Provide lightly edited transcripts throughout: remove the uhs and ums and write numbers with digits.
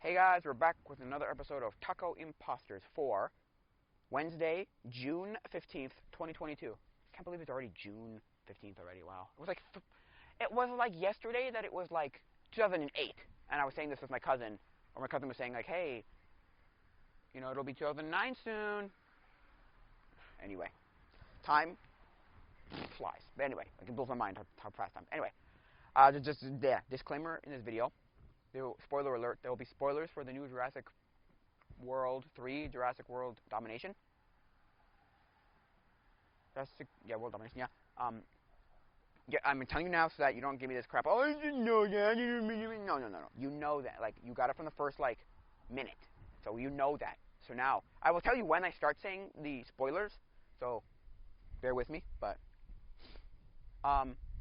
Hey guys, we're back with another episode of Tacoimposters for Wednesday, June 15th, 2022. Can't believe it's already June 15th already. Wow. It was like yesterday that it was like 2008, and I was saying this with my cousin, or my cousin was saying like, "Hey, it'll be 2009 soon." Anyway, time flies. But anyway, it blows my mind how fast time. Anyway, disclaimer in this video. Spoiler alert, there will be spoilers for the new Jurassic World 3, Jurassic World Domination. World Domination, yeah. I'm telling you now so that you don't give me this crap. Oh, I didn't know that. No. You know that. Like, you got it from the first, minute. So you know that. So now, I will tell you when I start saying the spoilers. So, bear with me. But,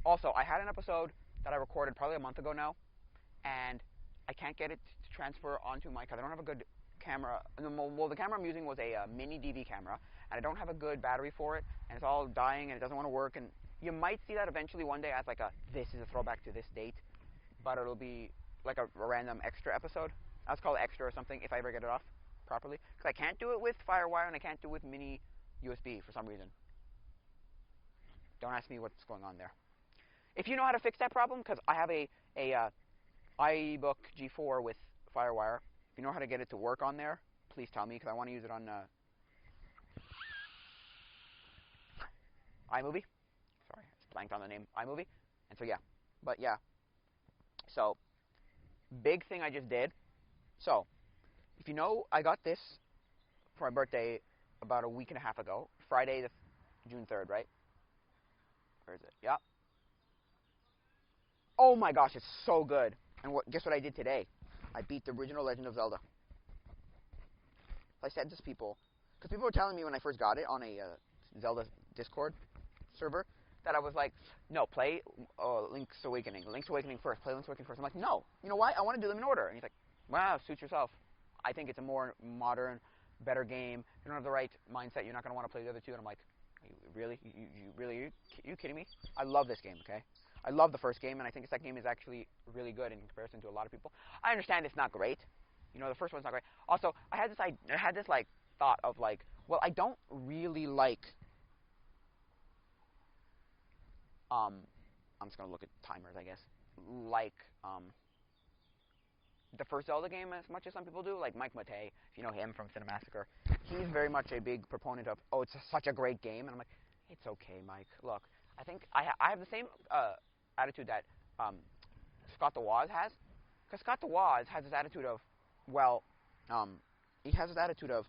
also, I had an episode that I recorded probably a month ago now. And I can't get it to transfer onto my, because I don't have a good camera. Well, the camera I'm using was a mini DV camera, and I don't have a good battery for it, and it's all dying, and it doesn't want to work, and you might see that eventually one day as this is a throwback to this date, but it'll be like a random extra episode. I'll call it extra or something if I ever get it off properly, because I can't do it with FireWire, and I can't do it with mini USB for some reason. Don't ask me what's going on there. If you know how to fix that problem, because I have a iBook G4 with FireWire. If you know how to get it to work on there, please tell me, because I want to use it on iMovie. Sorry, I just blanked on the name iMovie. And so, yeah. But, yeah. So, big thing I just did. So, if you know, I got this for my birthday about a week and a half ago. Friday, June 3rd, right? Where is it? Yeah. Oh my gosh, it's so good. And guess what I did today? I beat the original Legend of Zelda. I said to people, because people were telling me when I first got it on a Zelda Discord server, that I was like, no, play Link's Awakening first. Play Link's Awakening first. I'm like, no. You know why? I want to do them in order. And he's like, wow, suit yourself. I think it's a more modern, better game. If you don't have the right mindset, you're not going to want to play the other two. And I'm like, really? Are you kidding me? I love this game, okay? I love the first game, and I think the second game is actually really good in comparison to a lot of people. I understand it's not great. The first one's not great. Also, I had this thought of well, I don't really like. I'm just gonna look at timers, I guess. The first Zelda game as much as some people do. Like Mike Matei, if you know him from Cinemassacre, he's very much a big proponent of. Oh, it's such a great game, and I'm like, it's okay, Mike. Look, I think I have the same attitude that Scott the Woz has, because Scott the Woz has this attitude of, well, he has this attitude of,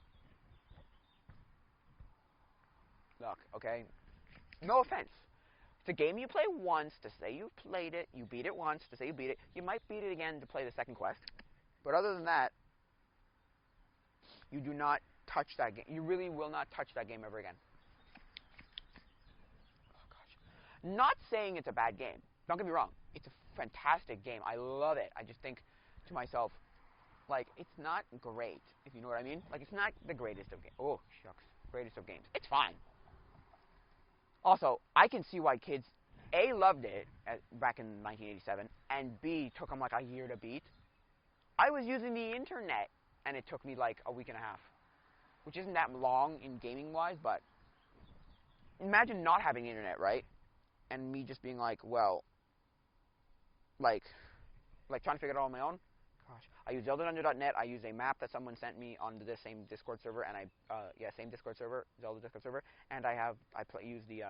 look, okay, no offense, it's a game you play once to say you've played it, you beat it once to say you beat it, you might beat it again to play the second quest, but other than that, you do not touch that game, you really will not touch that game ever again. Not saying it's a bad game. Don't get me wrong. It's a fantastic game. I love it. I just think to myself, it's not great, if you know what I mean. It's not the greatest of games. Oh, shucks. Greatest of games. It's fine. Also, I can see why kids, A, loved it back in 1987, and B, took them a year to beat. I was using the internet, and it took me a week and a half, which isn't that long in gaming-wise, but imagine not having the internet, right? And me just being well, trying to figure it out on my own. Gosh, I use ZeldaDungeon.net. I use a map that someone sent me on the same Discord server, and same Discord server, Zelda Discord server, and use the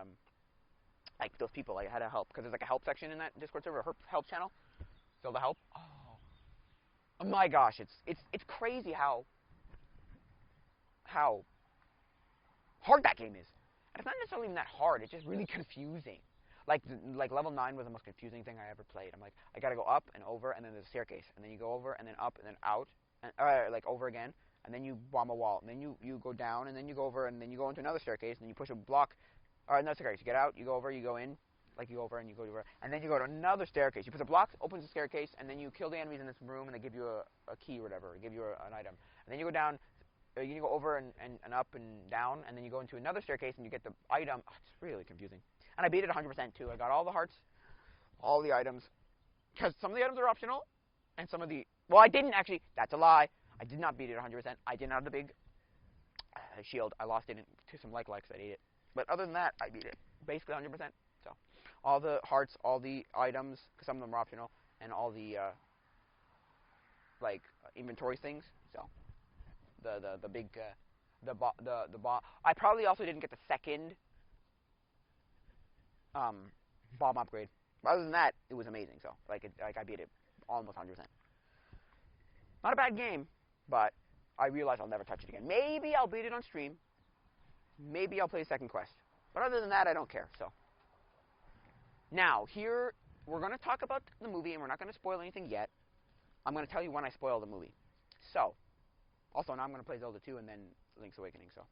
those people. I had a help, because there's a help section in that Discord server, help channel, Zelda help. Oh my gosh, it's crazy how hard that game is, and it's not necessarily even that hard. It's just really confusing. Level 9 was the most confusing thing I ever played. I'm I gotta go up and over, and then there's a staircase, and then you go over, and then up, and then out, and over again, and then you bomb a wall, and then you go down, and then you go over, and then you go into another staircase, and then you push a block, or another staircase. You get out, you go over, you go in, you go over, and you go over, and then you go to another staircase. You push a block, opens the staircase, and then you kill the enemies in this room, and they give you a key or whatever, give you an item, and then you go down. You go over and up and down, and then you go into another staircase, and you get the item. Oh, it's really confusing. And I beat it 100% too. I got all the hearts, all the items, because some of the items are optional, and some of the Well, I didn't actually. That's a lie. I did not beat it 100%. I didn't have the big shield. I lost it to some likes that ate it. But other than that, I beat it basically 100%. So all the hearts, all the items, because some of them are optional, and all the inventory things. So the big the bomb. I probably also didn't get the second bomb upgrade. But other than that, it was amazing. So I beat it almost 100%. Not a bad game, but I realize I'll never touch it again. Maybe I'll beat it on stream. Maybe I'll play second quest. But other than that, I don't care. So now here we're going to talk about the movie, and we're not going to spoil anything yet. I'm going to tell you when I spoil the movie. So also now I'm going to play Zelda 2 and then Link's Awakening. So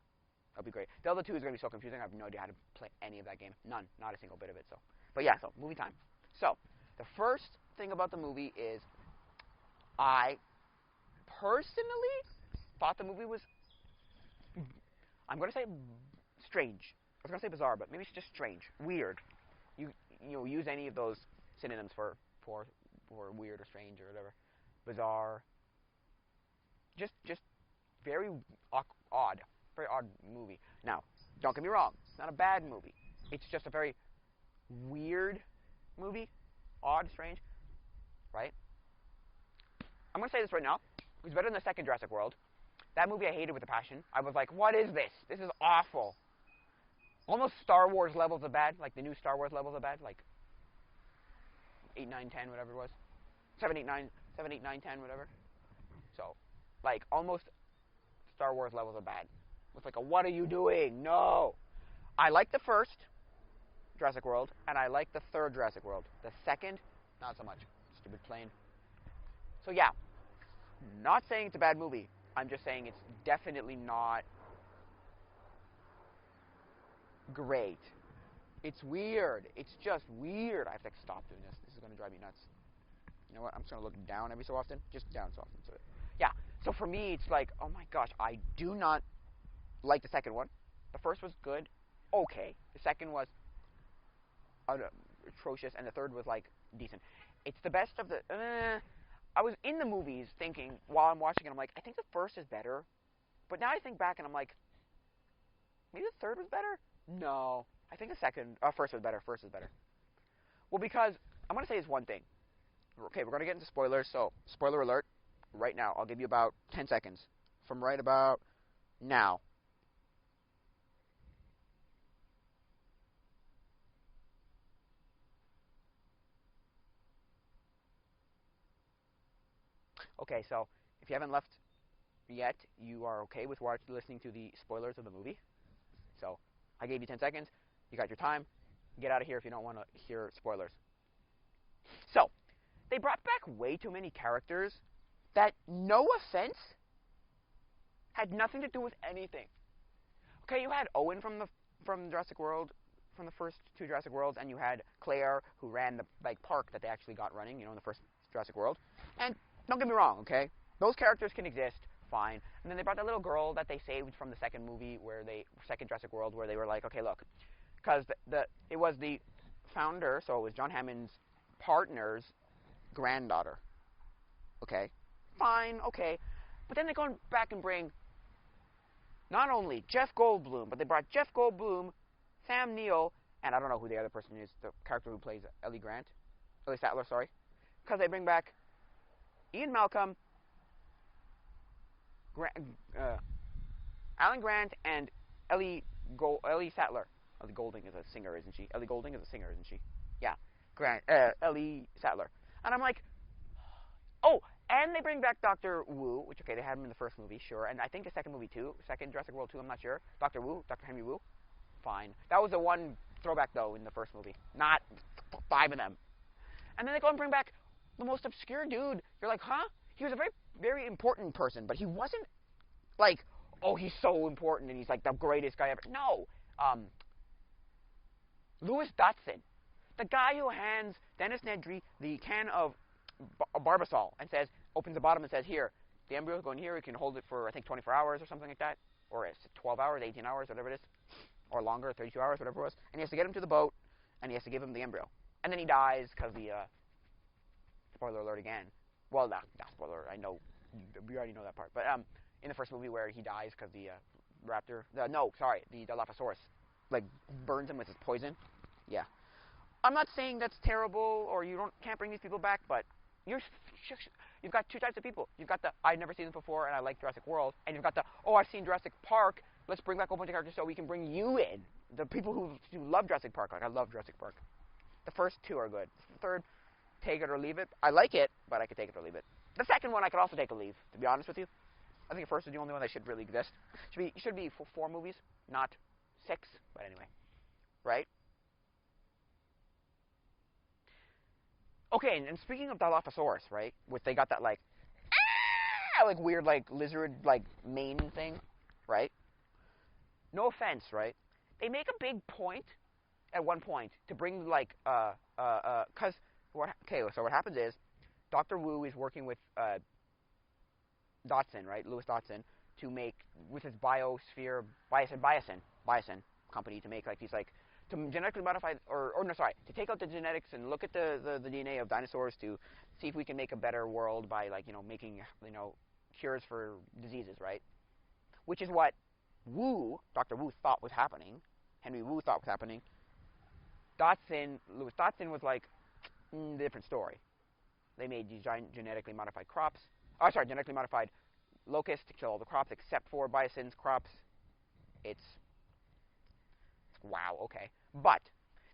that'll be great. Zelda 2 is going to be so confusing. I have no idea how to play any of that game. None. Not a single bit of it. So, but yeah. So movie time. So the first thing about the movie is I personally thought the movie was, I'm going to say strange. I was going to say bizarre, but maybe it's just strange. Weird. You use any of those synonyms for weird or strange or whatever. Bizarre. Just very odd. Very odd movie. Now, don't get me wrong. It's not a bad movie. It's just a very weird movie. Odd, strange. Right? I'm going to say this right now. It's better than the second Jurassic World. That movie I hated with a passion. I was like, what is this? This is awful. Almost Star Wars levels of bad. Like the new Star Wars levels of bad. Like 8, 9, 10, whatever it was. 7, 8, 9, 10, whatever. So, like, almost Star Wars levels of bad. It's like, what are you doing? No! I like the first Jurassic World, and I like the third Jurassic World. The second, not so much. Stupid plane. So, yeah. Not saying it's a bad movie. I'm just saying it's definitely not great. It's weird. It's just weird. I have to stop doing this. This is going to drive me nuts. You know what? I'm just going to look down every so often. Just down so often. So, yeah. So for me, it's like, oh my gosh, I do not like the second one. The first was good. Okay. The second was atrocious. And the third was, like, decent. It's the best of the... I was in the movies thinking, while I'm watching it, I'm like, I think the first is better. But now I think back and I'm like, maybe the third was better? No. I think the first was better. First was better. Well, because I'm going to say this one thing. Okay, we're going to get into spoilers. So, spoiler alert, right now. I'll give you about 10 seconds from right about now. Okay, so if you haven't left yet, you are okay with listening to the spoilers of the movie. So, I gave you 10 seconds. You got your time. Get out of here if you don't want to hear spoilers. So, they brought back way too many characters that, no offense, had nothing to do with anything. Okay, you had Owen from Jurassic World, from the first two Jurassic Worlds, and you had Claire, who ran the park that they actually got running, in the first Jurassic World. And don't get me wrong, okay? Those characters can exist, fine. And then they brought that little girl that they saved from the second movie, second Jurassic World, where they were like, okay, look, because it was the founder, so it was John Hammond's partner's granddaughter. Okay, fine, okay. But then they go back and bring not only Jeff Goldblum, but they brought Jeff Goldblum, Sam Neill, and I don't know who the other person is, the character who plays Ellie Sattler, sorry. Because they bring back Ian Malcolm, Alan Grant, and Ellie Sattler. Ellie Goulding is a singer, isn't she? Ellie Goulding is a singer, isn't she? Yeah. Ellie Sattler. And I'm like, oh, and they bring back Dr. Wu, which, okay, they had him in the first movie, sure. And I think the second movie, too. Second Jurassic World 2, I'm not sure. Dr. Wu, Dr. Henry Wu. Fine. That was the one throwback, though, in the first movie. Not 5 of them. And then they go and bring back the most obscure dude. You're like, huh? He was a very, very important person, but he wasn't like, oh, he's so important and he's like the greatest guy ever. No. Louis Dotson. The guy who hands Dennis Nedry the can of Barbasol and opens the bottom and says, here, the embryo's going here. You can hold it for, I think, 24 hours or something like that. Or it's 12 hours, 18 hours, whatever it is. Or longer, 32 hours, whatever it was. And he has to get him to the boat, and he has to give him the embryo. And then he dies because spoiler alert again, Well, not spoiler. I know we already know that part. But in the first movie where he dies because the raptor, no, sorry, the Dilophosaurus, like burns him with his poison. Yeah. I'm not saying that's terrible or you can't bring these people back, but you're you've got two types of people. You've got the I've never seen this before and I like Jurassic World, and you've got the I've seen Jurassic Park. Let's bring back a whole bunch of characters so we can bring you in. The people who love Jurassic Park, like I love Jurassic Park. The first two are good. The third, take it or leave it. I like it, but I could take it or leave it. The second one I could also take or leave. To be honest with you, I think the first is the only one that should really exist. Should be 4 movies, not 6. But anyway, right? Okay, and speaking of Dilophosaurus, right? They got that like like weird like lizard like mane thing, right? No offense, right? They make a big point at one point to bring like cause so what happens is Dr. Wu is working with Dotson, right? Lewis Dotson to make with his biosin company to make like these like to genetically modify or no sorry to take out the genetics and look at the DNA of dinosaurs to see if we can make a better world by like making cures for diseases, right? Which is what Dr. Wu thought was happening. Henry Wu thought was happening. Lewis Dotson was like, different story. They made these genetically modified crops. Oh, sorry, genetically modified locusts to kill all the crops except for Biosin's crops. It's wow, okay. But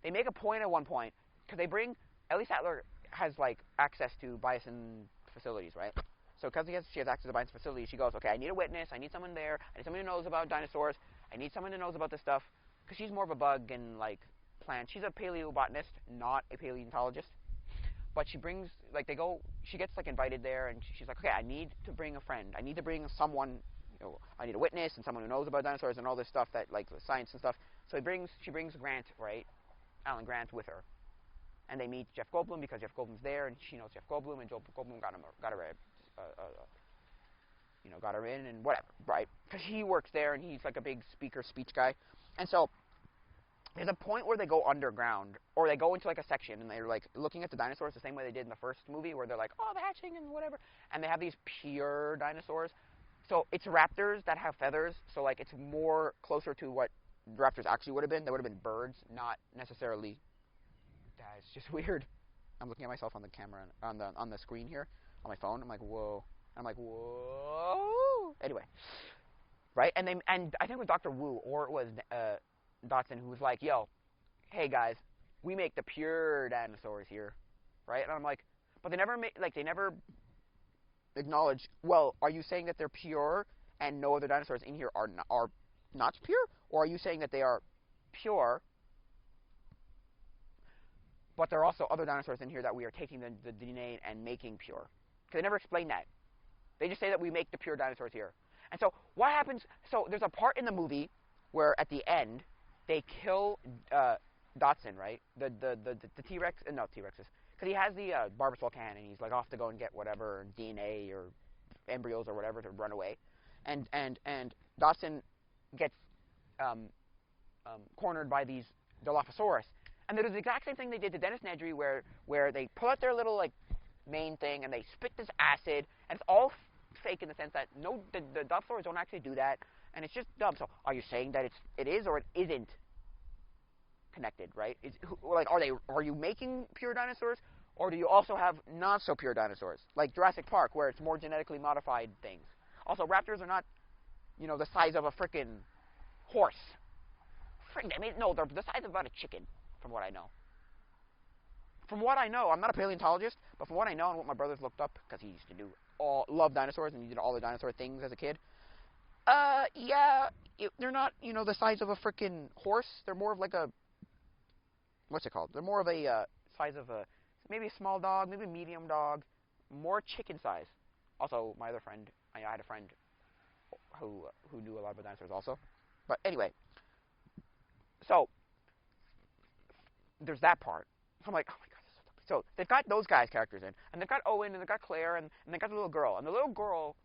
they make a point at one point because they bring Ellie Sattler has like access to Biosin facilities, right? So because she has access to Biosin facilities, she goes, okay, I need a witness. I need someone there. I need someone who knows about dinosaurs. I need someone who knows about this stuff because she's more of a bug and like plant. She's a paleobotanist, not a paleontologist. But she brings, like, she gets, like, invited there, and she's like, okay, I need to bring a friend. I need to bring someone, I need a witness and someone who knows about dinosaurs and all this stuff, that, like, science and stuff. So she brings Grant, right, Alan Grant, with her. And they meet Jeff Goldblum because Jeff Goldblum's there, and she knows Jeff Goldblum, and Jeff Goldblum got her in and whatever, right? Because he works there, and he's, like, a big speech guy. And so there's a point where they go underground, or they go into like a section, and they're like looking at the dinosaurs the same way they did in the first movie, where they're like, oh, the hatching and whatever, and they have these pure dinosaurs. So it's raptors that have feathers, so like it's more closer to what raptors actually would have been. They would have been birds, not necessarily. That's just weird. I'm looking at myself on the camera, on the screen here, on my phone. I'm like, whoa. I'm like, whoa. Anyway, right? And I think it was Dr. Wu, or it was Dotson, who was like, yo, hey guys, we make the pure dinosaurs here, right? And I'm like, but they never acknowledge, well, are you saying that they're pure and no other dinosaurs in here are not pure? Or are you saying that they are pure, but there are also other dinosaurs in here that we are taking the DNA and making pure? Because they never explain that. They just say that we make the pure dinosaurs here. And so what happens, so there's a part in the movie where at the end, they kill Dotson, right? The T-Rex, no T-Rexes, because he has the Barbasol can, and he's like off to go and get whatever DNA or embryos or whatever to run away, and Dotson gets cornered by these Dilophosaurus, and they do the exact same thing they did to Dennis Nedry, where they pull out their little like main thing and they spit this acid, and it's all fake in the sense that the Dilophosaurus don't actually do that. And it's just dumb. So, are you saying that it is or it isn't connected, right? Like, are you making pure dinosaurs, or do you also have not so pure dinosaurs, like Jurassic Park, where it's more genetically modified things? Also, raptors are not, the size of a frickin' horse. I mean, no, they're the size of about a chicken, from what I know. From what I know, I'm not a paleontologist, but from what I know and what my brother's looked up, because he used to love dinosaurs and he did all the dinosaur things as a kid. Yeah, they're not, the size of a frickin' horse. They're more of like a, what's it called? They're more of a size of maybe a small dog, maybe a medium dog, more chicken size. Also, my other friend, I had a friend who knew a lot about dinosaurs also. But anyway, so there's that part. So I'm like, oh my god, this is so dumb. So they've got those guys' characters in, and they've got Owen, and they've got Claire, and they've got the little girl. And the little girl,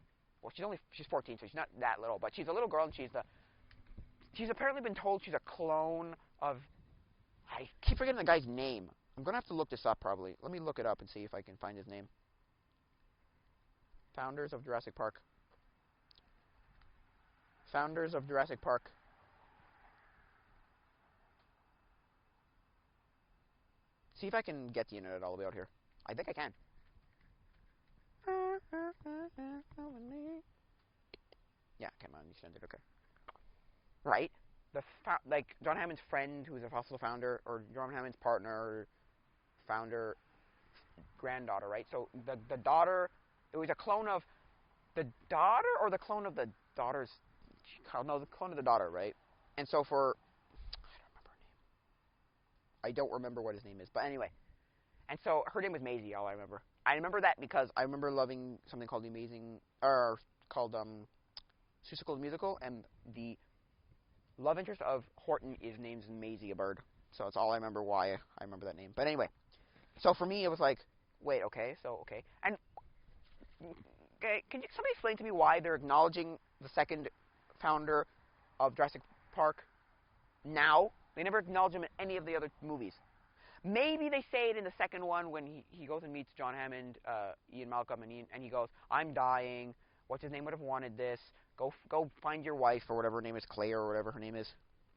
well, she's 14, so she's not that little, but she's a little girl, and she's apparently been told she's a clone of, I keep forgetting the guy's name. I'm going to have to look this up, probably. Let me look it up and see if I can find his name. Founders of Jurassic Park. Founders of Jurassic Park. See if I can get the internet all the way out here. I think I can. Yeah, come on, you send it, okay. Right? Like, John Hammond's friend, who's a fossil founder, or John Hammond's partner, or founder, granddaughter, right? So, the daughter, it was a clone of the daughter, or the clone of the daughter's child? No, the clone of the daughter, right? And so for, I don't remember what his name is, but anyway. And so, her name was Maisie, all I remember. I remember that because I remember loving something called The Amazing, or called, Seussical the Musical, and the love interest of Horton is named Maisie, a bird. So that's all I remember why I remember that name. But anyway, so for me it was like, wait, okay, so, okay. And, okay, can somebody explain to me why they're acknowledging the second founder of Jurassic Park now? They never acknowledge him in any of the other movies. Maybe they say it in the second one when he goes and meets John Hammond, Ian Malcolm, and he goes, I'm dying. What's his name would have wanted this? Go find your wife, or whatever her name is, Claire, or whatever her name is.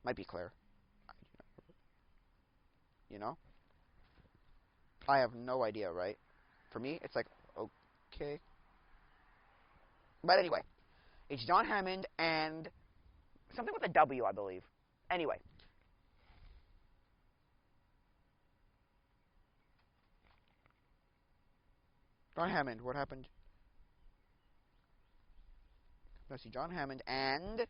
Might be Claire. You know? I have no idea, right? For me, it's like, okay. But anyway, it's John Hammond and something with a W, I believe. Anyway. John Hammond, what happened? Let's see, John Hammond and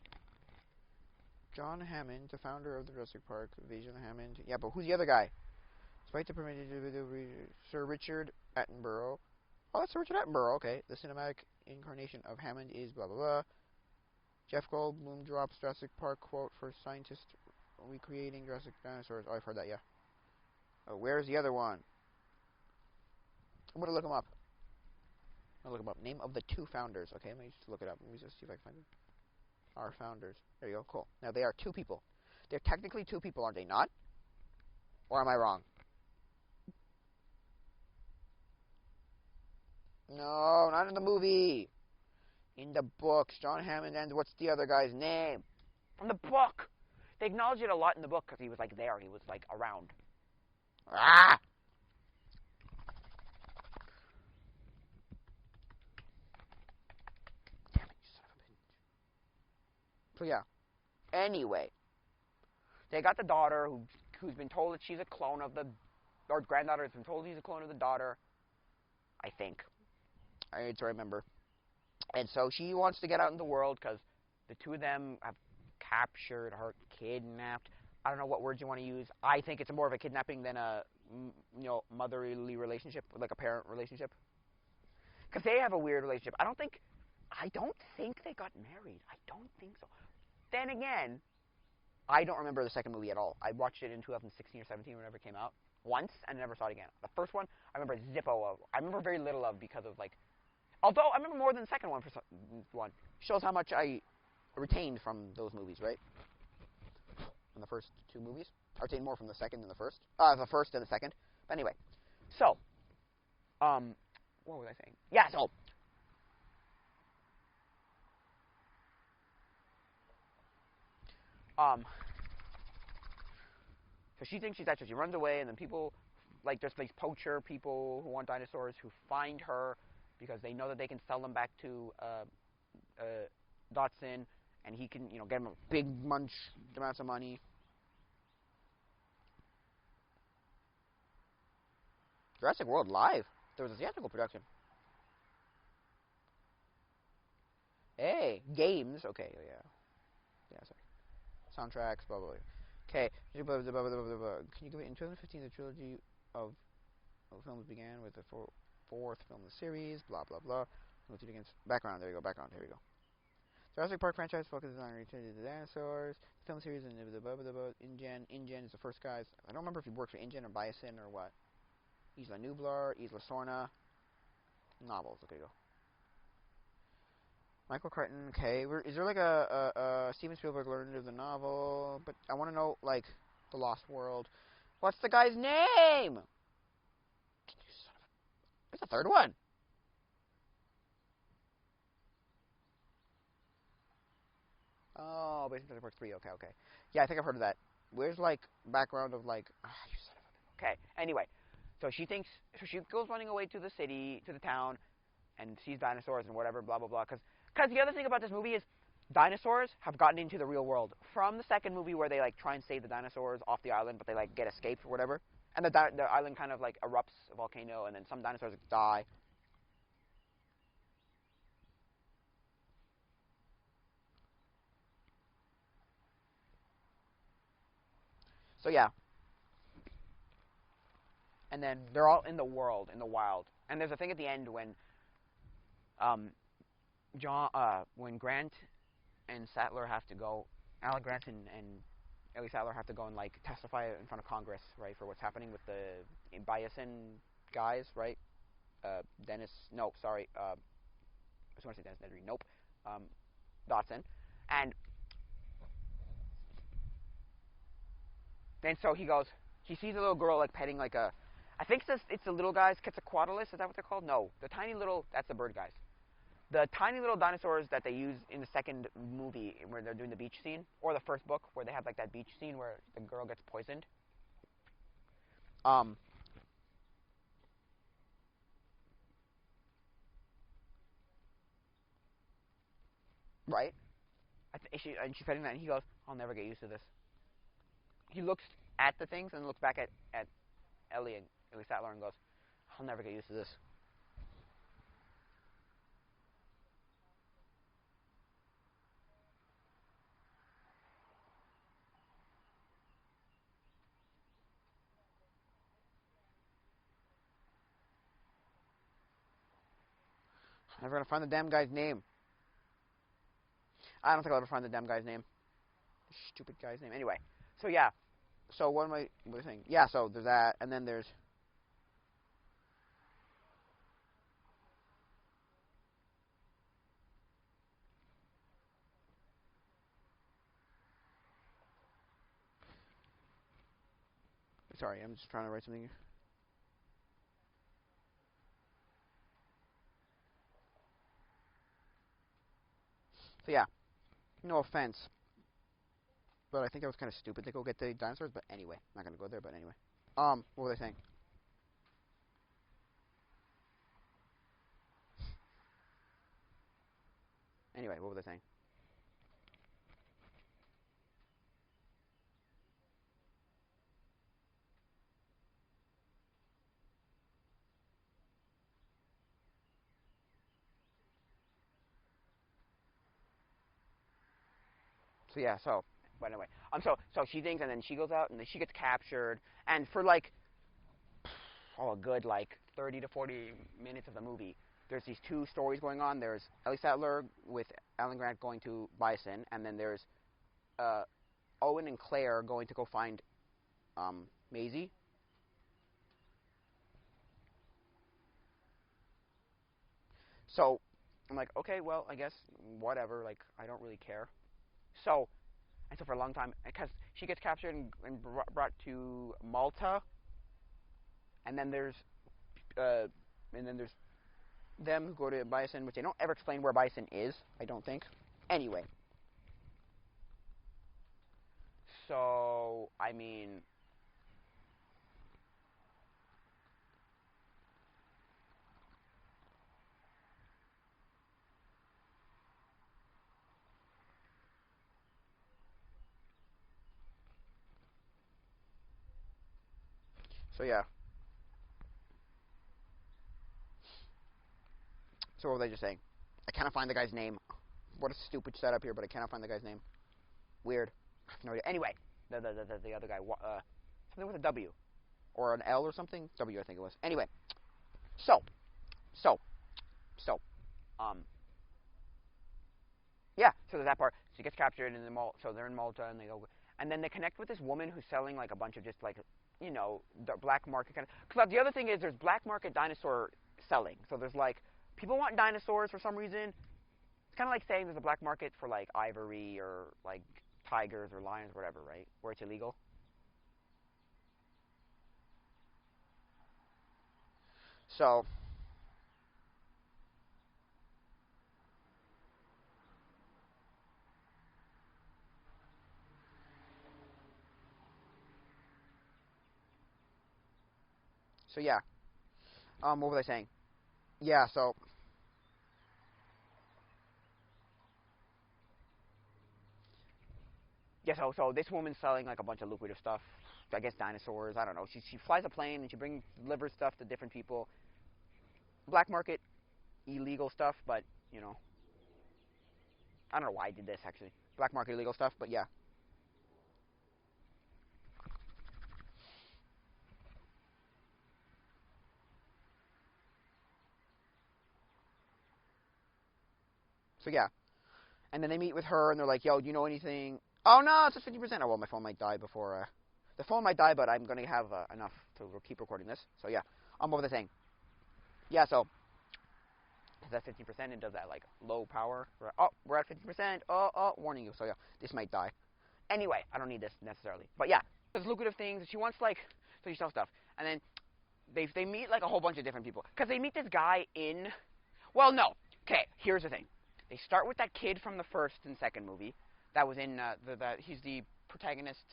John Hammond, the founder of the Jurassic Park, Vision Hammond. Yeah, but who's the other guy? Despite the permitted Sir Richard Attenborough. Oh, that's Sir Richard Attenborough, okay. The cinematic incarnation of Hammond is blah, blah, blah. Jeff Goldblum drops Jurassic Park quote for scientists recreating Jurassic dinosaurs. Oh, I've heard that, yeah. Oh, where's the other one? I'm going to look him up. Name of the two founders. Okay, let me just look it up. Let me just see if I can find it. Our founders. There you go, cool. Now, they are two people. They're technically two people, aren't they not? Or am I wrong? No, not in the movie. In the books. John Hammond and what's the other guy's name? From the book. They acknowledge it a lot in the book because he was, like, there. He was, like, around. Ah! Damn it, you son of a bitch. So, yeah. Anyway. They got the daughter who's been told that she's a clone of the... Or granddaughter has been told she's a clone of the daughter. I think. I need to remember. And so she wants to get out in the world because the two of them have captured her, kidnapped. I don't know what words you want to use. I think it's more of a kidnapping than a, motherly relationship, like a parent relationship. Because they have a weird relationship. I don't think they got married. I don't think so. Then again, I don't remember the second movie at all. I watched it in 2016 or 17 whenever it came out. Once, and never saw it again. The first one, I remember zippo of. I remember very little of because of, like... Although, I remember more than the second one for one. Shows how much I retained from those movies, right? From the first two movies. I retained more from the second than the first. The first and the second. But anyway. So. What was I saying? Yeah, so. So she thinks she's actually, she runs away, and then people, like, there's these poacher people who want dinosaurs who find her because they know that they can sell them back to Dotson, and he can, get them a big munch amounts of money. Jurassic World Live? There was a theatrical production. Hey, games. Okay, yeah. Yeah, sorry. Soundtracks, blah, blah, blah. Okay. Can you give it in 2015 the trilogy of films began with the fourth film in the series, blah, blah, blah. Background, there you go, background, here we go. Jurassic Park franchise focuses on returning to the dinosaurs. The film series and InGen. InGen is the first guys. I don't remember if he worked for InGen or Biosin or what. Isla Nublar, Isla Sorna. Novels, okay, go. Michael Crichton, okay. Is there like a Steven Spielberg learned of the novel? But I want to know, like, The Lost World. What's the guy's name? There's a third one. Basin Central Park 3. Okay, okay. Yeah, I think I've heard of that. Where's like background of like? You son of a. Okay. Anyway, so she thinks. So she goes running away to the city, to the town, and sees dinosaurs and whatever, blah blah blah. Because the other thing about this movie is dinosaurs have gotten into the real world from the second movie where they like try and save the dinosaurs off the island, but they like get escaped or whatever, and the island kind of like erupts a volcano, and then some dinosaurs die. So yeah, and then they're all in the world, in the wild, and there's a thing at the end when um when Grant and Sattler have to go, Alan Grant and Ellie Sattler have to go and like testify in front of Congress, right, for what's happening with the Biasin guys, right? Dennis, no, sorry, I just want to say Dennis Nedry, nope, um, Dotson, and then so he goes, he sees a little girl like petting like a, I think it's the little guys, Quetzalcoatlus, is that what they're called? No, the tiny little, that's the bird guys. The tiny little dinosaurs that they use in the second movie where they're doing the beach scene, or the first book where they have like that beach scene where the girl gets poisoned. Um, right? And she's petting that, and he goes, "I'll never get used to this." He looks at the things and looks back at Ellie Sattler and goes, "I'll never get used to this." I'm never gonna find the damn guy's name. I don't think I'll ever find the damn guy's name. The stupid guy's name. Anyway, so yeah. So what am I saying? Yeah. So there's that, and then there's. Sorry, I'm just trying to write something. So yeah, no offense, but I think that was kind of stupid to go get the dinosaurs. But anyway, I'm not gonna go there. But anyway, what were they saying? Anyway, what were they saying? So yeah, so but anyway, so she thinks, and then she goes out, and then she gets captured, and for like a good like 30 to 40 minutes of the movie, there's these two stories going on. There's Ellie Sattler with Alan Grant going to Bison, and then there's uh, Owen and Claire going to go find Maisie. So I'm like, okay, well, I guess whatever. Like, I don't really care. So and so for a long time, because she gets captured and brought to Malta, and then there's uh, and then there's them who go to Bison, which they don't ever explain where Bison is. I don't think. Anyway, so I mean, so yeah. So what was I just saying? I cannot find the guy's name. What a stupid setup here, but I cannot find the guy's name. Weird. I have no idea. Anyway, the other guy, something with a W or an L or something. W, I think it was. Anyway, so so so um yeah. So there's that part. She gets captured in the Malta. So they're in Malta, and they go, and then they connect with this woman who's selling like a bunch of just like the black market kind of. Because the other thing is there's black market dinosaur selling. So there's like people want dinosaurs for some reason. It's kind of like saying there's a black market for like ivory or like tigers or lions or whatever, right? Where it's illegal. So So yeah. What was I saying? Yeah. So this woman's selling like a bunch of lucrative stuff. I guess dinosaurs. I don't know. She flies a plane and she delivers stuff to different people. Black market, illegal stuff, but you know, I don't know why I did this actually. Black market illegal stuff, but yeah. So yeah. And then they meet with her and they're like, "Yo, do you know anything?" Oh no, it's just 50%. Oh well, my phone might die before. The phone might die, but I'm gonna have enough to keep recording this. So yeah, over the thing. Yeah, so that 50%, it does that like low power. Oh, we're at 50%. Warning you. So yeah, this might die. Anyway, I don't need this necessarily, but yeah, there's lucrative things. She wants like, so she sells stuff, and then they meet like a whole bunch of different people because they meet this guy in. Well, no. Okay, here's the thing. They start with that kid from the first and second movie that was in he's the protagonist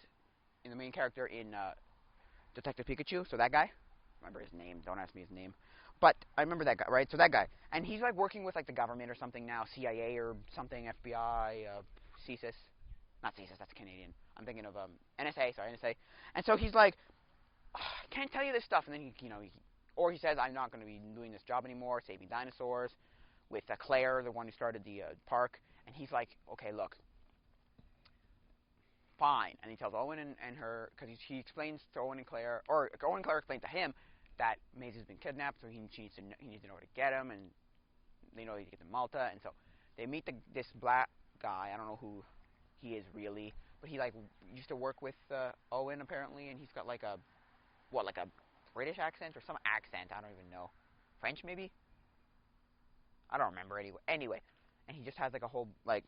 in the main character in Detective Pikachu. So that guy, remember his name? Don't ask me his name, but I remember that guy, right? So that guy, and he's like working with like the government or something now, CIA or something, FBI, CSIS, not CSIS, that's Canadian. I'm thinking of NSA, sorry, NSA. And so he's like, oh, I can't tell you this stuff, and then or he says, I'm not going to be doing this job anymore, saving dinosaurs, with Claire, the one who started the park, and he's like, okay, look, fine. And he tells Owen and her, because he explains to Owen and Claire, or Owen and Claire explain to him that Maisie's been kidnapped, so he needs to know where to get him, and they know he needs to get to Malta, and so they meet this black guy. I don't know who he is really, but he like used to work with Owen apparently, and he's got like a British accent or some accent. I don't even know, French maybe. I don't remember anyway. And he just has like a whole like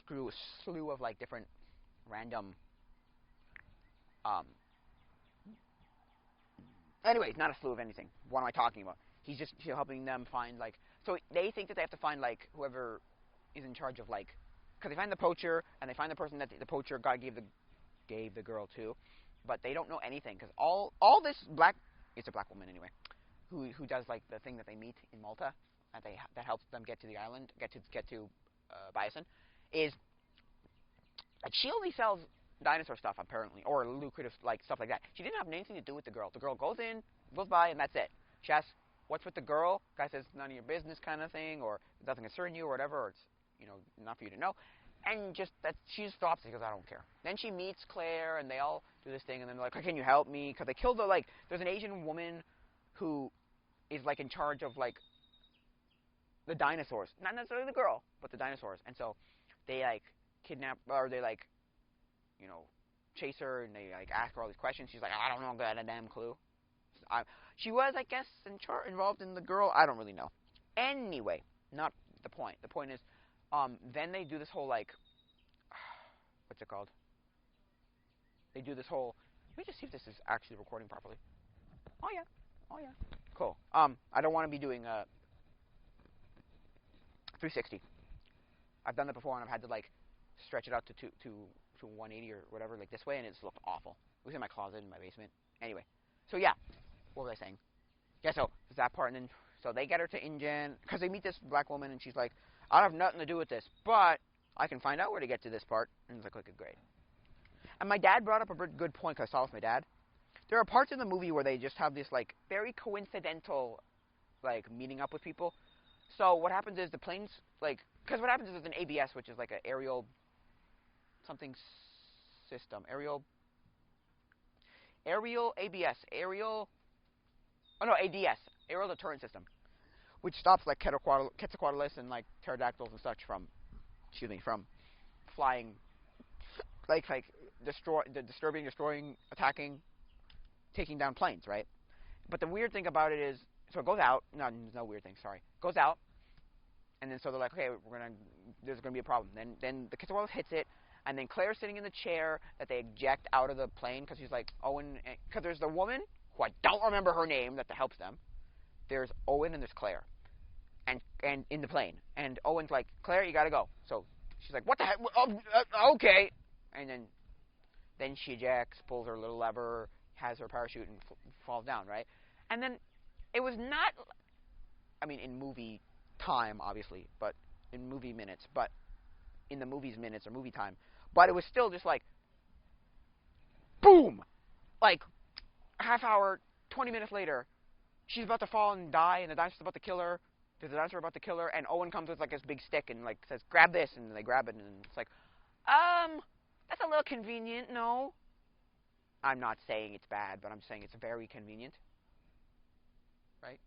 slew of like different random anyways, not a slew of anything. What am I talking about? He's just helping them find like, so they think that they have to find like whoever is in charge of like, because they find the poacher and they find the person that the poacher guy gave the girl to, but they don't know anything because all this it's a black woman anyway, who does like the thing that they meet in Malta that helps them get to the island, get to Bison, is like she only sells dinosaur stuff apparently, or lucrative like stuff like that. She didn't have anything to do with the girl. The girl goes by, and that's it. She asks, "What's with the girl?" Guy says, "None of your business," kind of thing, or "It doesn't concern you," or whatever, or it's not for you to know. And just that she just stops because I don't care. Then she meets Claire, and they all do this thing, and then they're like, "Can you help me?" Because they killed there's an Asian woman who is like in charge of like the dinosaurs, not necessarily the girl, but the dinosaurs, and so they like kidnap or they like chase her and they like ask her all these questions. She's like, I don't know, got a damn clue. She was, I guess, involved in the girl. I don't really know. Anyway, not the point. The point is, then they do this whole like, what's it called? They do this whole. Let me just see if this is actually recording properly. Oh yeah, oh yeah, cool. I don't want to be doing 360. I've done that before, and I've had to like stretch it out to 180 or whatever, like this way, and it's looked awful. It was in my closet in my basement. Anyway, so yeah, what was I saying? Yeah, so there's that part, and then so they get her to InGen because they meet this black woman, and she's like, I have nothing to do with this, but I can find out where to get to this part. And it's like, okay, great. And my dad brought up a good point because I saw with my dad. There are parts in the movie where they just have this like very coincidental like meeting up with people. So what happens is the planes like, because what happens is there's an ABS, which is like an aerial something system, aerial ABS, ADS, aerial deterrent system, which stops like Quetzalcoatlus and like pterodactyls and such from flying, like disturbing, destroying, attacking, taking down planes, right? But the weird thing about it is, so it goes out. No weird thing. Sorry, goes out, and then so they're like, okay, there's gonna be a problem. Then the Quetzalcoatlus hits it. And then Claire's sitting in the chair that they eject out of the plane because she's like, Owen, because there's the woman, who I don't remember her name, that helps them. There's Owen and there's Claire. And in the plane. And Owen's like, Claire, you got to go. So she's like, what the heck? Okay. And then she ejects, pulls her little lever, has her parachute, and falls down, right? And then it was not. I mean, in movie time, obviously, but in movie minutes, but in the movie's minutes or movie time. But it was still just like, boom! Like, a half hour, 20 minutes later, she's about to fall and die, and the dinosaur's about to kill her. There's a dinosaur about to kill her, and Owen comes with like this big stick and like says, "Grab this," and they grab it, and it's like, that's a little convenient. No, I'm not saying it's bad, but I'm saying it's very convenient, right?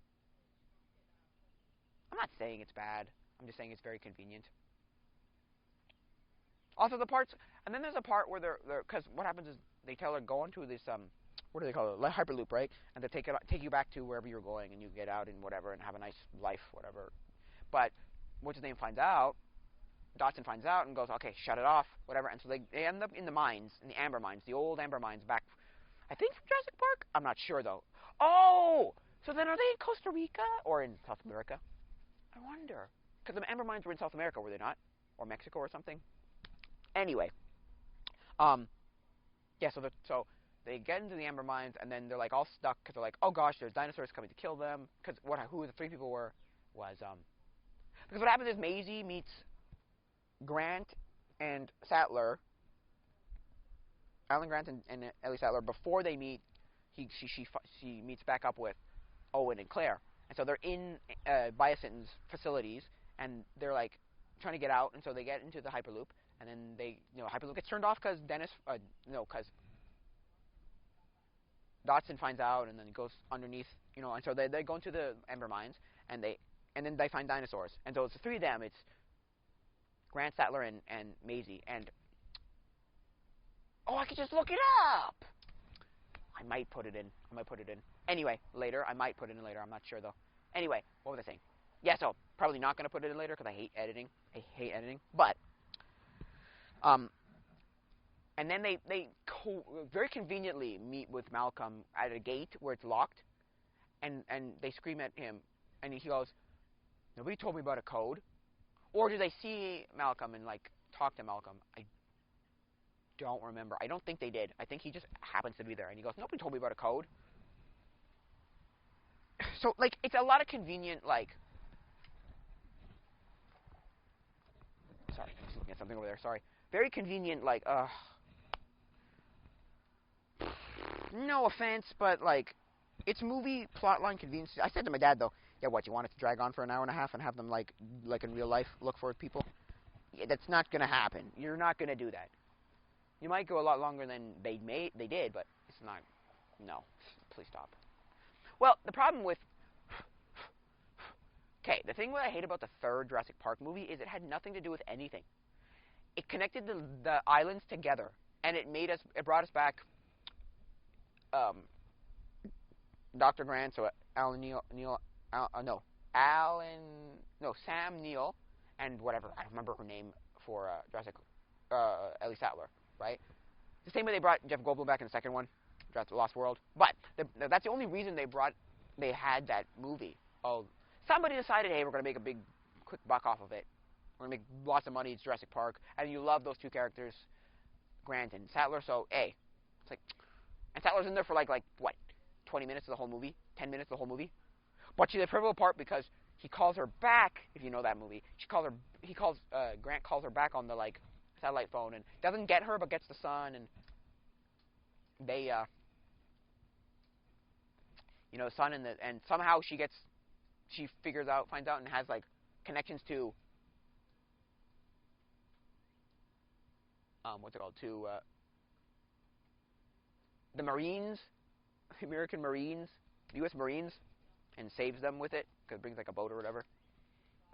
I'm not saying it's bad. I'm just saying it's very convenient. Also, the parts, and then there's a part where because what happens is they tell her go into this what do they call it, hyperloop, right? And they take you back to wherever you're going, and you get out and whatever, and have a nice life, whatever. But what's his name finds out, Dotson finds out and goes, okay, shut it off, whatever. And so they end up in the mines, in the amber mines, the old amber mines back, I think from Jurassic Park. I'm not sure though. Oh, so then are they in Costa Rica or in South America? I wonder, because the amber mines were in South America, were they not, or Mexico or something? Anyway, um, yeah. So they get into the amber mines, and then they're like all stuck because they're like, oh gosh, there's dinosaurs coming to kill them. Because who the three people were was because what happens is Maisie meets Grant and Sattler, Alan Grant and Ellie Sattler before they meet. She meets back up with Owen and Claire, and so they're in Biosyn's facilities, and they're like trying to get out, and so they get into the hyperloop, and then hyperloop gets turned off because because Dotson finds out, and then goes underneath, and so they go into the amber mines, and then they find dinosaurs, and so it's the three of them. It's Grant, Sattler, and Maisie, and I could just look it up. I might put it in. Anyway, later. I might put it in later. I'm not sure though. Anyway, what was I saying? Yeah, so probably not going to put it in later because I hate editing. But and then they very conveniently meet with Malcolm at a gate where it's locked, and they scream at him, and he goes, "Nobody told me about a code." Or do they see Malcolm and like talk to Malcolm? I don't remember. I don't think they did. I think he just happens to be there, and he goes, "Nobody told me about a code." So like it's a lot of convenient like. Sorry, I'm just looking at something over there. Sorry. Very convenient like no offense, but like it's movie plotline convenience. I said to my dad though, yeah, what, you want it to drag on for an hour and a half and have them like in real life look for people? Yeah, that's not gonna happen. You're not gonna do that. You might go a lot longer than they did, but it's not. No, please stop. Well, the problem with the thing that I hate about the third Jurassic Park movie is it had nothing to do with anything. It connected the islands together, and it brought us back. Dr. Grant, so Sam Neill, and whatever, I don't remember her name for Jurassic, Ellie Sattler, right? The same way they brought Jeff Goldblum back in the second one, Jurassic Lost World. But that's the only reason they had that movie. Oh, somebody decided, hey, we're going to make a big, quick buck off of it. We're going to make lots of money. It's Jurassic Park, and you love those two characters, Grant and Sattler. So, hey, it's like, and Sattler's in there for like what, 20 minutes of the whole movie, 10 minutes of the whole movie. But she's a pivotal part because he calls her back. If you know that movie, Grant calls her back on the like satellite phone and doesn't get her, but gets the son, and they son and somehow she finds out and has like connections to what's it called, to the Marines, the American Marines, the U.S. Marines, and saves them with it because it brings like a boat or whatever,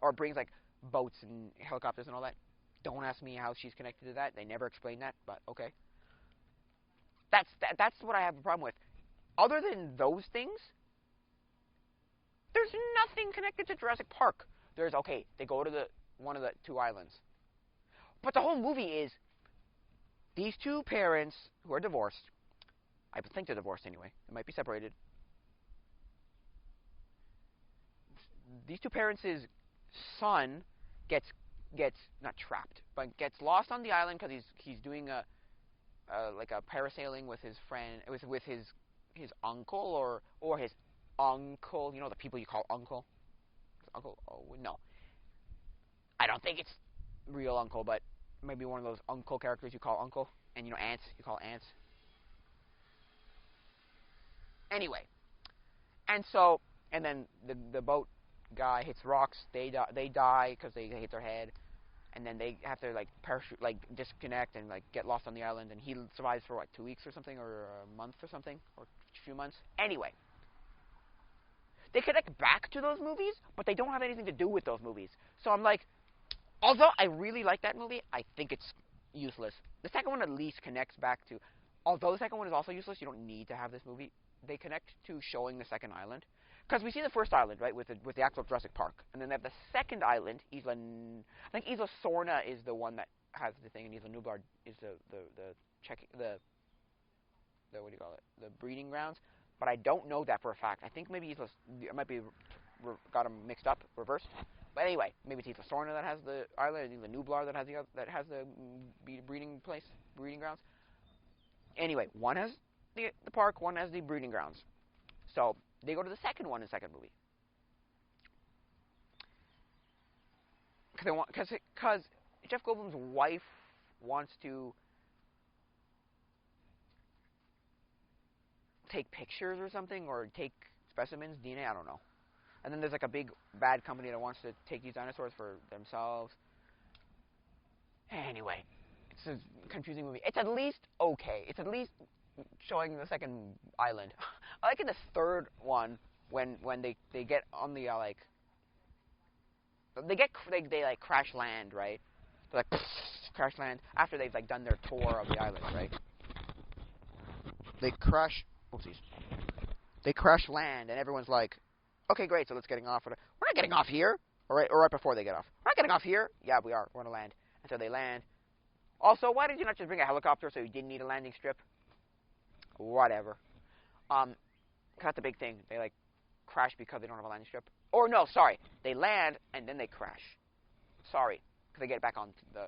or brings like boats and helicopters and all that. Don't ask me how she's connected to that. They never explain that, but okay. That's what I have a problem with. Other than those things, there's nothing connected to Jurassic Park. They go to one of the two islands, but the whole movie is these two parents who are divorced. I think they're divorced anyway. They might be separated. These two parents' son gets not trapped, but gets lost on the island because he's doing a parasailing with his friend, with his uncle or his uncle. You know the people you call uncle. Uncle? Oh no, I don't think it's real uncle, but maybe one of those uncle characters you call uncle, and you know ants you call ants. Anyway, and so and then the boat guy hits rocks. They die because they hit their head, and then they have to like parachute, like disconnect and like get lost on the island. And he survives for what 2 weeks or something, or a month or something, or a few months. Anyway, they connect back to those movies, but they don't have anything to do with those movies. So I'm like, although I really like that movie, I think it's useless. The second one at least connects back to, although the second one is also useless, you don't need to have this movie. They connect to showing the second island. Because we see the first island, right, with the actual Jurassic Park. And then they have the second island, I think Isla Sorna is the one that has the thing, and Isla Nublar is the what do you call it, the breeding grounds. But I don't know that for a fact. I think maybe I might be got them mixed up, reversed. But anyway, maybe it's Isla Sorna that has the island, and Isla Nublar that has the breeding grounds. Anyway, one has the park, one has the breeding grounds. So they go to the second one in the second movie. Because Jeff Goldblum's wife wants to take pictures or something, or take specimens, DNA, I don't know. And then there's like a big bad company that wants to take these dinosaurs for themselves. Anyway, it's a confusing movie. It's at least okay. It's at least showing the second island. I like in the third one when they get on the like they like crash land, right? They're like crash land after they've like done their tour of the island, right? They crash. Oopsies. They crash land, and everyone's like, "Okay, great. So let's getting off. We're not getting off here." Or right before they get off. We're not getting off here. Yeah, we are. We're gonna land. And so they land. Also, why did you not just bring a helicopter so you didn't need a landing strip? Whatever. That's the big thing. They like crash because they don't have a landing strip. Or no, sorry, they land and then they crash. Sorry, because they get back on the,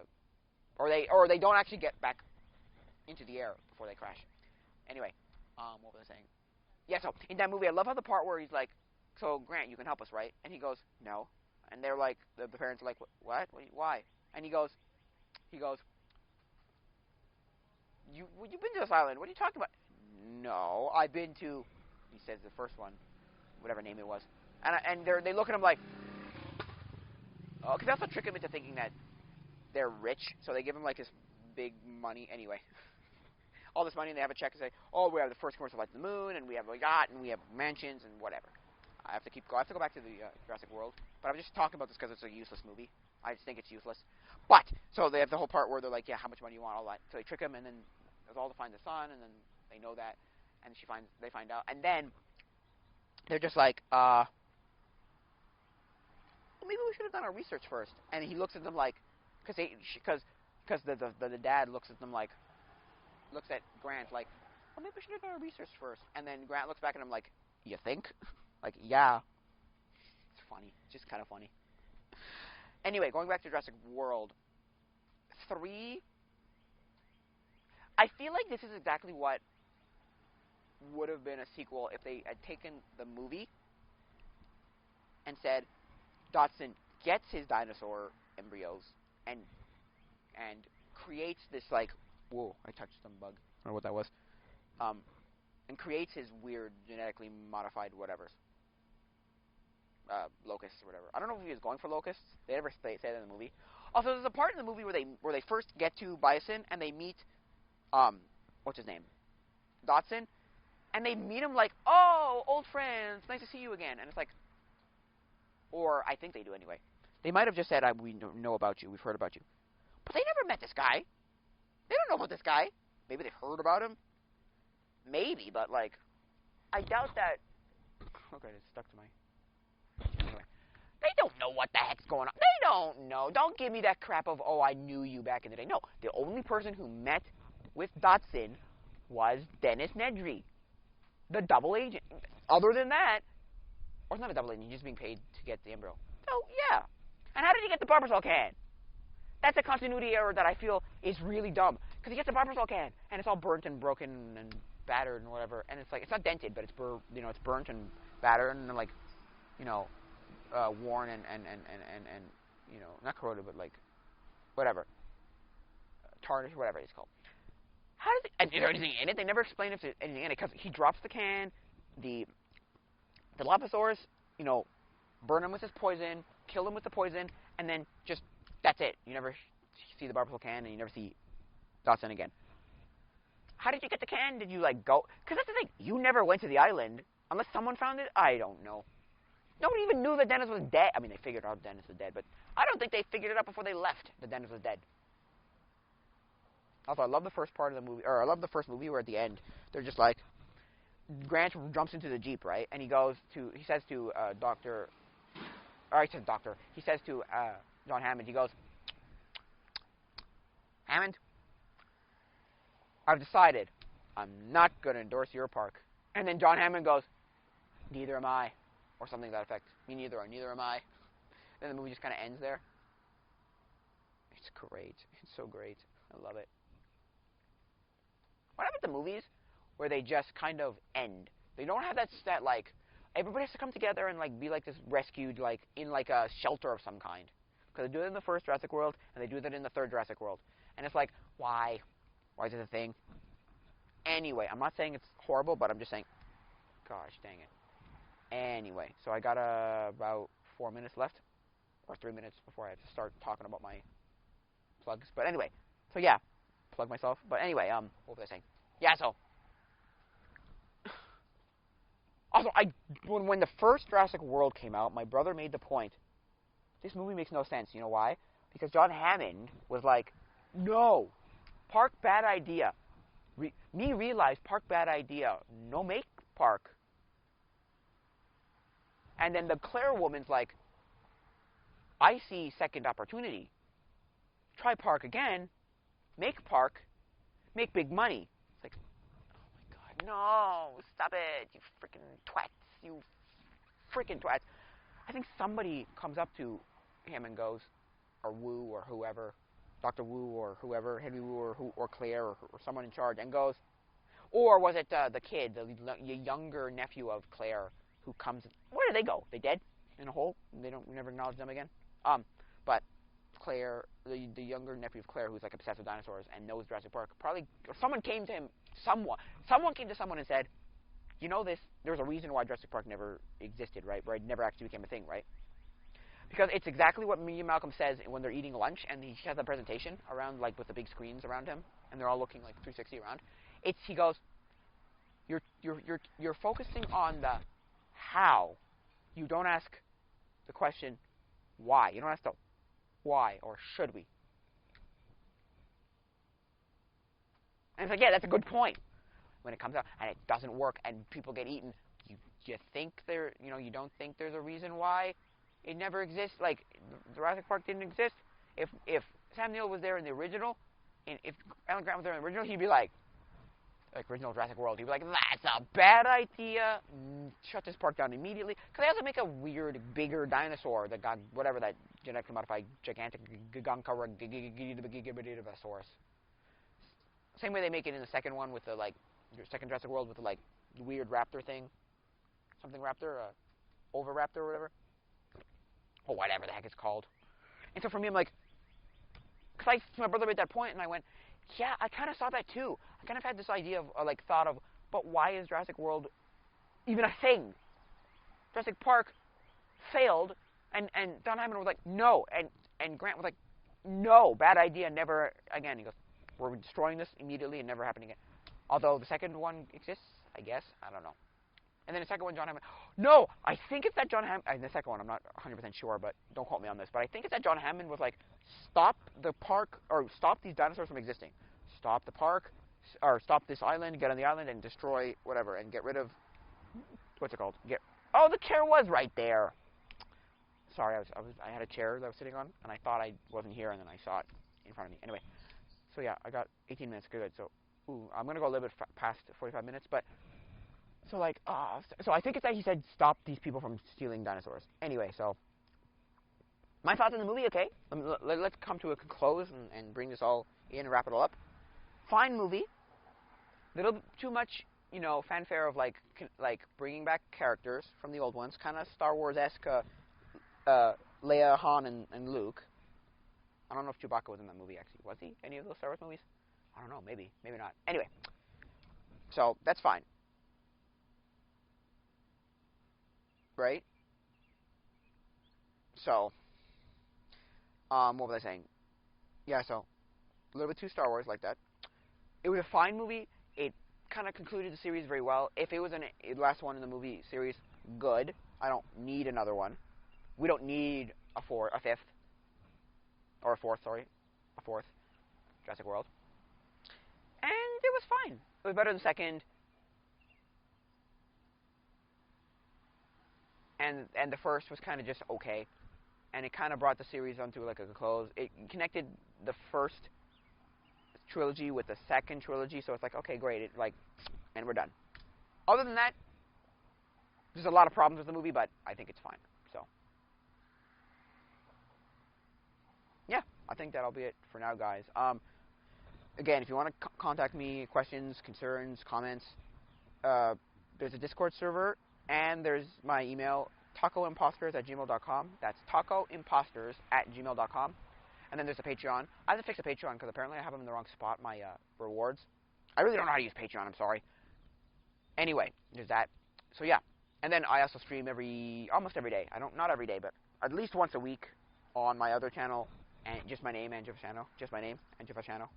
or they don't actually get back into the air before they crash. Anyway, what was I saying? Yeah, so in that movie, I love how the part where he's like, "So Grant, you can help us, right?" And he goes, "No," and they're like, the parents are like, "What? Why?" And he goes, you've been to this island. What are you talking about? No, I've been to, he says the first one, whatever name it was. And they look at him like, oh, because they also trick him into thinking that they're rich, so they give him like this big money anyway. All this money, and they have a check and say, oh, we have the first commercial flight to the moon, and we have a yacht, and we have mansions, and whatever. I have to go back to the Jurassic World, but I'm just talking about this because it's a useless movie. I just think it's useless. But so they have the whole part where they're like, yeah, how much money you want, all that. So they trick him, and then there's all to find the son, and then they know that, and they find out, and then they're just like, well, maybe we should have done our research first. And he looks at them like, because the dad looks at them like, looks at Grant like, well, maybe we should have done our research first. And then Grant looks back at him like, you think? Like, yeah. It's funny. It's just kind of funny. Anyway, going back to Jurassic World 3, I feel like this is exactly what would have been a sequel if they had taken the movie and said, Dodson gets his dinosaur embryos and creates this like, whoa, I touched some bug. I don't know what that was. And creates his weird genetically modified whatevers. Locusts or whatever. I don't know if he was going for locusts. They never say that in the movie. Also, there's a part in the movie where they first get to Bison and they meet, what's his name? Dodson. And they meet him like, oh, old friends, nice to see you again. And it's like, or I think they do anyway. They might have just said, we know about you, we've heard about you. But they never met this guy. They don't know about this guy. Maybe they've heard about him. Maybe, but like, I doubt that. Okay, it's stuck to my. Anyway, they don't know what the heck's going on. They don't know. Don't give me that crap of, oh, I knew you back in the day. No, the only person who met with Dodson was Dennis Nedry, the double agent. Other than that, or it's not a double agent, he's just being paid to get the embryo. So, yeah. And how did he get the Barbasol can? That's a continuity error that I feel is really dumb. Because he gets a Barbasol can, and it's all burnt and broken and battered and whatever. And it's like, it's not dented, but it's it's burnt and battered and like, you know, worn and you know, not corroded, but like whatever, tarnished, whatever it's called. How does it, and is there anything in it? They never explain if there's anything in it, because he drops the can, the Dilophosaurus, you know, burn him with his poison, kill him with the poison, and then just, that's it. You never see the Barbasol can, and you never see Dotson again. How did you get the can? Did you, like, go? Because that's the thing. You never went to the island unless someone found it. I don't know. Nobody even knew that Dennis was dead. I mean, they figured out Dennis was dead, but I don't think they figured it out before they left that Dennis was dead. Also, I love the first part of the movie, or I love the first movie where at the end, they're just like, Grant jumps into the Jeep, right? And he says to John Hammond, he goes, Hammond, I've decided I'm not going to endorse your park. And then John Hammond goes, neither am I, or something to that effect. Me neither, or neither am I. Then the movie just kind of ends there. It's great. It's so great. I love it. What happened to movies where they just kind of end? They don't have that like, everybody has to come together and like be like this rescued, like in like a shelter of some kind. Because they do it in the first Jurassic World, and they do that in the third Jurassic World. And it's like, why? Why is this a thing? Anyway, I'm not saying it's horrible, but I'm just saying, gosh, dang it. Anyway, so I got about 4 minutes left, or 3 minutes before I have to start talking about my plugs. But anyway, so yeah, plug myself. But anyway, what was I saying? Yeah, so also, when the first Jurassic World came out, my brother made the point, this movie makes no sense. You know why? Because John Hammond was like, no, park bad idea. Me realize park bad idea. No make park. And then the Claire woman's like, I see second opportunity. Try park again. Make park. Make big money. It's like, oh my god, no, stop it, you freaking twats. You freaking twats. I think somebody comes up to him and goes, or Wu or whoever, Dr. Wu or whoever, Henry Wu or Claire or someone in charge, and goes, or was it the kid, the younger nephew of Claire, who comes, where do they go? They dead? In a hole? We never acknowledge them again? But Claire, the younger nephew of Claire, who's like obsessed with dinosaurs and knows Jurassic Park, probably, someone came to him, someone came to someone and said, you know this, there's a reason why Jurassic Park never existed, right? Where it never actually became a thing, right? Because it's exactly what me and Malcolm says when they're eating lunch, and he has a presentation around, like, with the big screens around him, and they're all looking like 360 around. He goes, you're focusing on the how. You don't ask the question why. You don't ask the why or should we. And it's like, yeah, that's a good point. When it comes out and it doesn't work and people get eaten, you think you don't think there's a reason why it never exists. Like, Jurassic Park didn't exist. If Sam Neill was there in the original, and if Alan Grant was there in the original, he'd be like original Jurassic World. He'd be like, that's a bad idea. Shut this park down immediately. Because they also make a weird, bigger dinosaur that got whatever that genetically modified gigantic Gigantosaurus. Same way they make it in the second one with the second Jurassic World with the weird raptor thing, something raptor, Oviraptor or whatever. Or whatever the heck it's called. And so for me, I'm like, because my brother made that point, and I went, yeah, I kind of saw that too. I kind of had this idea of, thought of, but why is Jurassic World even a thing? Jurassic Park failed, and Don Hammond was like, no, and Grant was like, no, bad idea, never again. He goes, we're destroying this immediately and never happening again. Although the second one exists, I guess, I don't know. And then the second one, John Hammond. No, I think it's that John Hammond. The second one, I'm not 100% sure, but don't quote me on this. But I think it's that John Hammond was like, stop the park, or stop these dinosaurs from existing. Stop the park, or stop this island, get on the island, and destroy whatever, and get rid of, what's it called? Oh, the chair was right there. Sorry, I had a chair that I was sitting on, and I thought I wasn't here, and then I saw it in front of me. Anyway, so yeah, I got 18 minutes. Good. So, I'm gonna go a little bit past 45 minutes, but. So so I think it's that he said stop these people from stealing dinosaurs. Anyway, so my thoughts on the movie. Okay, let's come to a close and bring this all in and wrap it all up. Fine movie. Little too much fanfare of like bringing back characters from the old ones, kind of Star Wars-esque. Leia, Han, and Luke. I don't know if Chewbacca was in that movie, actually. Was he? Any of those Star Wars movies? I don't know. Maybe. Maybe not. Anyway. So, that's fine. Right? So, what was I saying? Yeah, so, a little bit too Star Wars like that. It was a fine movie. It kind of concluded the series very well. If it was the last one in the movie series, good. I don't need another one. We don't need a fifth. Or a fourth, sorry. A fourth. Jurassic World. And it was fine. It was better than the second. And the first was kind of just okay. And it kind of brought the series onto like a close. It connected the first trilogy with the second trilogy, so it's like, okay, great. And we're done. Other than that, there's a lot of problems with the movie, but I think it's fine. So, yeah, I think that'll be it for now, guys. Again, if you want to contact me, questions, concerns, comments, there's a Discord server, and there's my email, tacoimposters@gmail.com. That's tacoimposters@gmail.com. And then there's a Patreon. I have to fix a Patreon because apparently I have them in the wrong spot, my rewards. I really don't know how to use Patreon, I'm sorry. Anyway, there's that. So, yeah. And then I also stream almost every day. Not every day, but at least once a week on my other channel, and just my name, and Jeff channel. Just my name, and Jeff channel.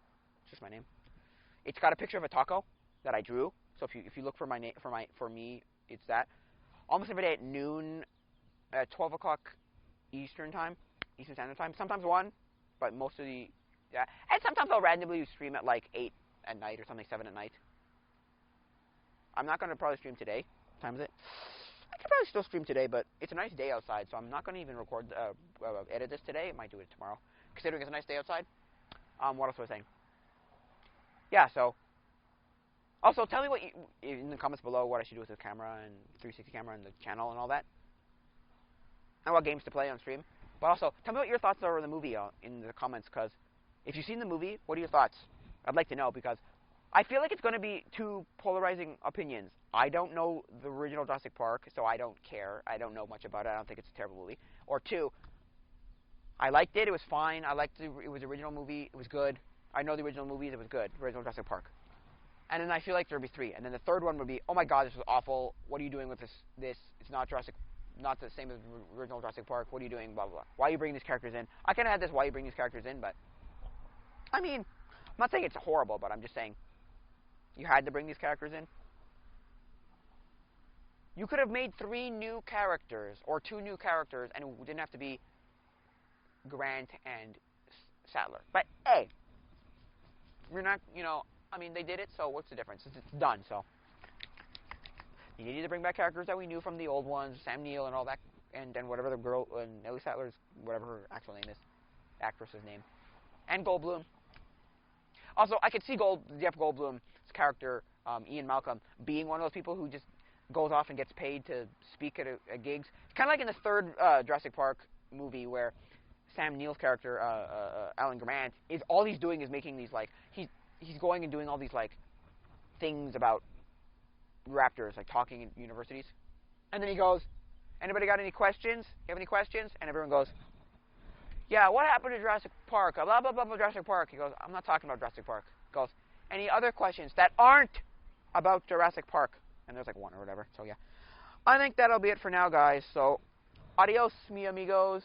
Just my name. It's got a picture of a taco that I drew. So if you look for for me, it's that. Almost every day at noon, at 12 o'clock Eastern Standard Time. Sometimes 1, but most of the and sometimes I'll randomly stream at like 8 at night or something, 7 at night. I'm not gonna probably stream today. What time is it? I could probably still stream today, but it's a nice day outside, so I'm not gonna even edit this today. I might do it tomorrow, considering it's a nice day outside. What else was I saying? Yeah, so also tell me in the comments below what I should do with the camera and 360 camera and the channel and all that, and what games to play on stream. But also tell me what your thoughts are on the movie in the comments, because if you've seen the movie, what are your thoughts? I'd like to know, because I feel like it's going to be two polarizing opinions. I don't know the original Jurassic Park, so I don't care. I don't know much about it. I don't think it's a terrible movie. Or 2, I liked it. It was fine. It was the original movie. It was good. I know the original movies. It was good. Original Jurassic Park. And then I feel like there would be 3. And then the third one would be, oh my god, this was awful. What are you doing with this? It's not the same as the original Jurassic Park. What are you doing? Blah, blah, blah. Why are you bringing these characters in? I kind of had this why you bring these characters in, but I mean, I'm not saying it's horrible, but I'm just saying you had to bring these characters in. You could have made 3 new characters or 2 new characters, and it didn't have to be Grant and Sattler. But hey, we're not, I mean, they did it, so what's the difference? It's done, so. You needed to bring back characters that we knew from the old ones, Sam Neill and all that, and whatever the girl, Ellie Sattler's, whatever her actual name is, actress's name, and Goldblum. Also, I could see Jeff Goldblum's character, Ian Malcolm, being one of those people who just goes off and gets paid to speak at gigs. It's kind of like in the third Jurassic Park movie where Sam Neill's character, Alan Grant, all he's doing is making these, like, he's going and doing all these, like, things about raptors, like talking in universities. And then he goes, anybody got any questions? You have any questions? And everyone goes, yeah, what happened to Jurassic Park? Blah, blah, blah, blah, Jurassic Park. He goes, I'm not talking about Jurassic Park. He goes, any other questions that aren't about Jurassic Park? And there's like 1 or whatever. So, yeah. I think that'll be it for now, guys. So, adios, mi amigos.